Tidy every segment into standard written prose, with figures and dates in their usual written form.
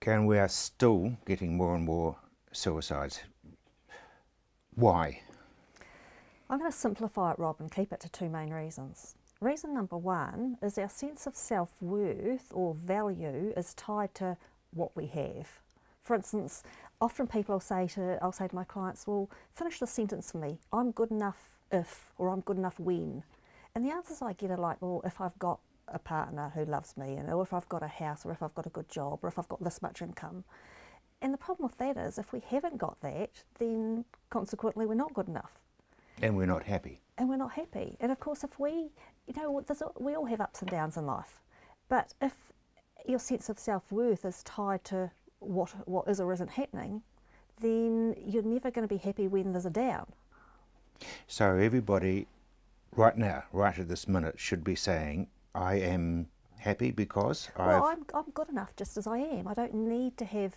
and we are still getting more and more suicides. Why? I'm going to simplify it, Rob, and keep it to two main reasons. Reason number one is our sense of self-worth or value is tied to what we have. For instance, often people I'll say to my clients, well, finish the sentence for me. I'm good enough if, or I'm good enough when. And the answers I get are like, well, if I've got a partner who loves me, or if I've got a house, or if I've got a good job, or if I've got this much income. And the problem with that is if we haven't got that, then consequently we're not good enough. And we're not happy. And we're not happy. And of course, if we, we all have ups and downs in life. But if your sense of self-worth is tied to what is or isn't happening, then you're never going to be happy when there's a down. So everybody right now, right at this minute, should be saying, I am happy because I'm good enough just as I am. I don't need to have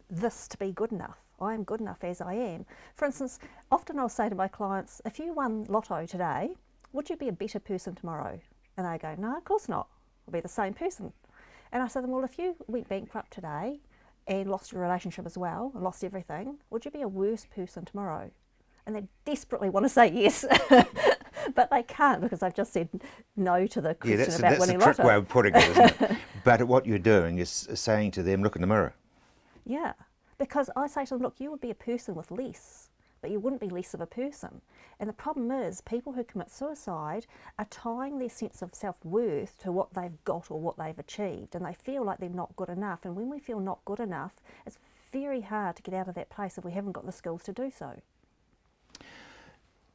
this to be good enough. I am good enough as I am. For instance, often I'll say to my clients, if you won lotto today, would you be a better person tomorrow? And they go, no, of course not. I'll be the same person. And I say to them, well, if you went bankrupt today and lost your relationship as well and lost everything, would you be a worse person tomorrow? And they desperately want to say yes, but they can't because I've just said no to the question about winning lotto. That's a trick way of putting it, isn't it? But what you're doing is saying to them, look in the mirror. Yeah, because I say to them, look, you would be a person with less, but you wouldn't be less of a person. And the problem is people who commit suicide are tying their sense of self-worth to what they've got or what they've achieved, and they feel like they're not good enough. And when we feel not good enough, it's very hard to get out of that place if we haven't got the skills to do so.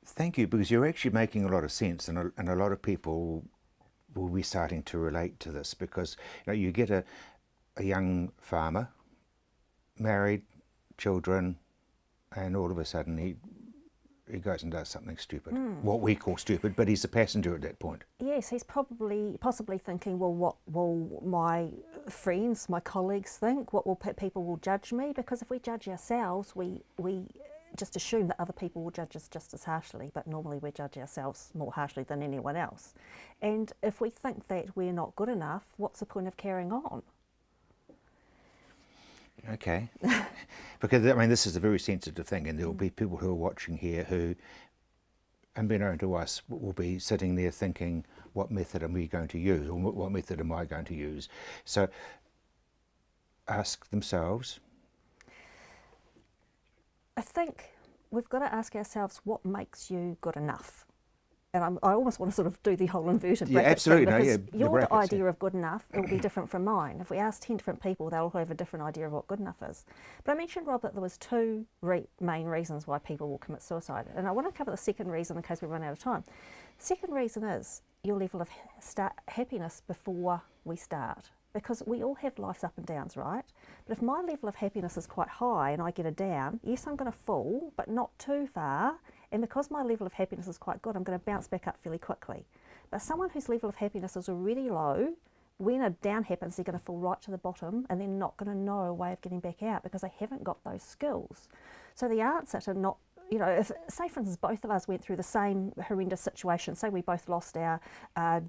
Thank you, because you're actually making a lot of sense, and a lot of people will be starting to relate to this, because you get a young farmer, married, children, and all of a sudden he goes and does something stupid. What we call stupid, but he's a passenger at that point. Yes, he's possibly thinking, well, what will my friends, my colleagues think? What will people will judge me? Because if we judge ourselves, we just assume that other people will judge us just as harshly, but normally we judge ourselves more harshly than anyone else. And if we think that we're not good enough, what's the point of carrying on? Okay, because I mean this is a very sensitive thing, and there will be people who are watching here who, unbeknown to us, will be sitting there thinking, what method am we going to use, or what method am I going to use? So ask themselves. I think we've got to ask ourselves, what makes you good enough? And I almost want to sort of do the whole inverted bracket absolutely, thing, because your your idea of good enough will be different from mine. If we ask 10 different people, they'll all have a different idea of what good enough is. But I mentioned, Rob, that there was two main reasons why people will commit suicide. And I want to cover the second reason in case we run out of time. Second reason is your level of happiness before we start. Because we all have life's up and downs, right? But if my level of happiness is quite high and I get a down, yes, I'm going to fall, but not too far. And because my level of happiness is quite good, I'm going to bounce back up fairly quickly. But someone whose level of happiness is already low, when a down happens, they're going to fall right to the bottom, and they're not going to know a way of getting back out because they haven't got those skills. So the answer to not, if, say for instance, both of us went through the same horrendous situation, say we both lost our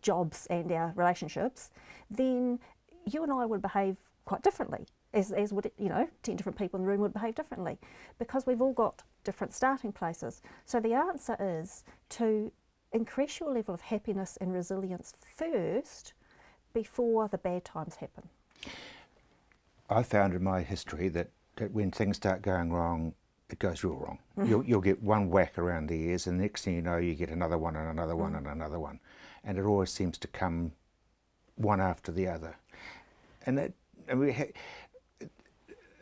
jobs and our relationships, then you and I would behave quite differently, as would, 10 different people in the room would behave differently, because we've all got different starting places. So the answer is to increase your level of happiness and resilience first before the bad times happen. I found in my history that when things start going wrong, it goes real wrong. You'll get one whack around the ears, and the next thing you know, you get another one and another one and another one. And it always seems to come one after the other. And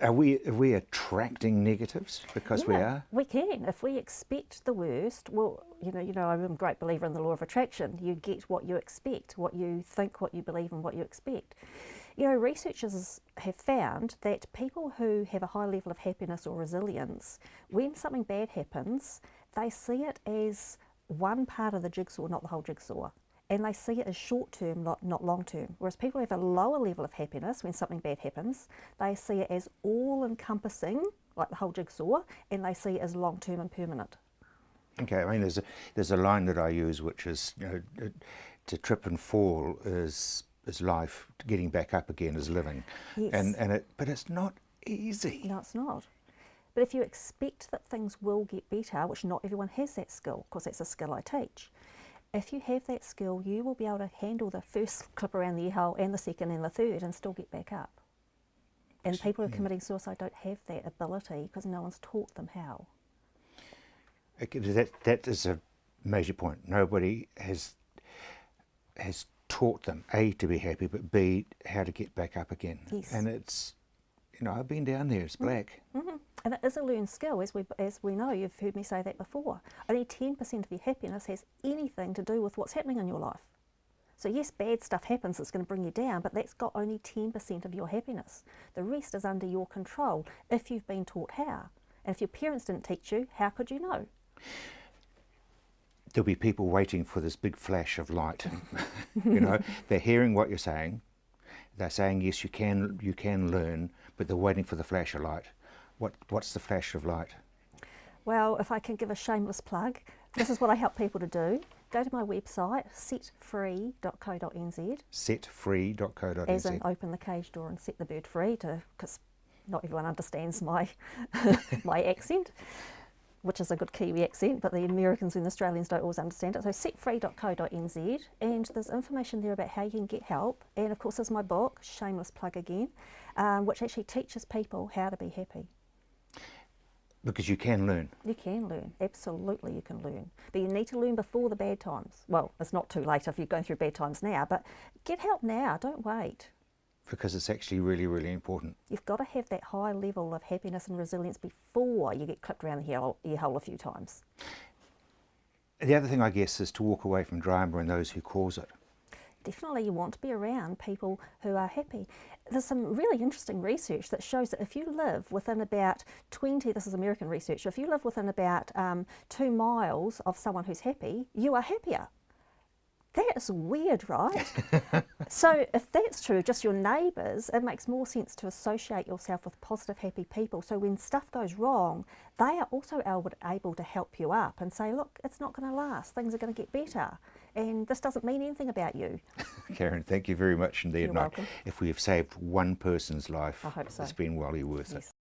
are we attracting negatives because we are? We can. If we expect the worst, well, I'm a great believer in the law of attraction. You get what you expect, what you think, what you believe, and what you expect. Researchers have found that people who have a high level of happiness or resilience, when something bad happens, they see it as one part of the jigsaw, not the whole jigsaw. And they see it as short-term, not long-term. Whereas people who have a lower level of happiness when something bad happens, they see it as all-encompassing, like the whole jigsaw, and they see it as long-term and permanent. Okay, I mean, there's a line that I use, which is, to trip and fall is is life. Getting back up again is living. Yes. But it's not easy. No, it's not. But if you expect that things will get better, which not everyone has that skill, because that's a skill I teach, if you have that skill, you will be able to handle the first clip around the ear hole and the second and the third and still get back up. And people who are committing suicide don't have that ability because no one's taught them how. Okay, that is a major point. Nobody has taught them, A, to be happy, but B, how to get back up again. Yes. And it's, I've been down there, it's black. Mm-hmm. And it is a learned skill, as we know. You've heard me say that before. Only 10% of your happiness has anything to do with what's happening in your life. So yes, bad stuff happens that's going to bring you down, but that's got only 10% of your happiness. The rest is under your control if you've been taught how. And if your parents didn't teach you, how could you know? There'll be people waiting for this big flash of light. They're hearing what you're saying. They're saying, yes, you can learn, but they're waiting for the flash of light. What's the flash of light? Well, if I can give a shameless plug, this is what I help people to do. Go to my website, setfree.co.nz. Setfree.co.nz. As in open the cage door and set the bird free, because not everyone understands my my accent, which is a good Kiwi accent, but the Americans and the Australians don't always understand it. So setfree.co.nz, and there's information there about how you can get help. And of course there's my book, shameless plug again, which actually teaches people how to be happy. Because you can learn. You can learn, absolutely you can learn. But you need to learn before the bad times. Well, it's not too late if you're going through bad times now, but get help now, don't wait. Because it's actually really, really important. You've got to have that high level of happiness and resilience before you get clipped around the ear hole a few times. The other thing, I guess, is to walk away from drama and those who cause it. Definitely you want to be around people who are happy. There's some really interesting research that shows that if you live within about 20, this is American research, if you live within about 2 miles of someone who's happy, you are happier. That is weird, right? So if that's true, just your neighbours, it makes more sense to associate yourself with positive, happy people. So when stuff goes wrong, they are also able to help you up and say, look, it's not going to last. Things are going to get better. And this doesn't mean anything about you. Karen, thank you very much indeed. You're welcome. If we have saved one person's life, I hope so. it's been well worth it. Yes.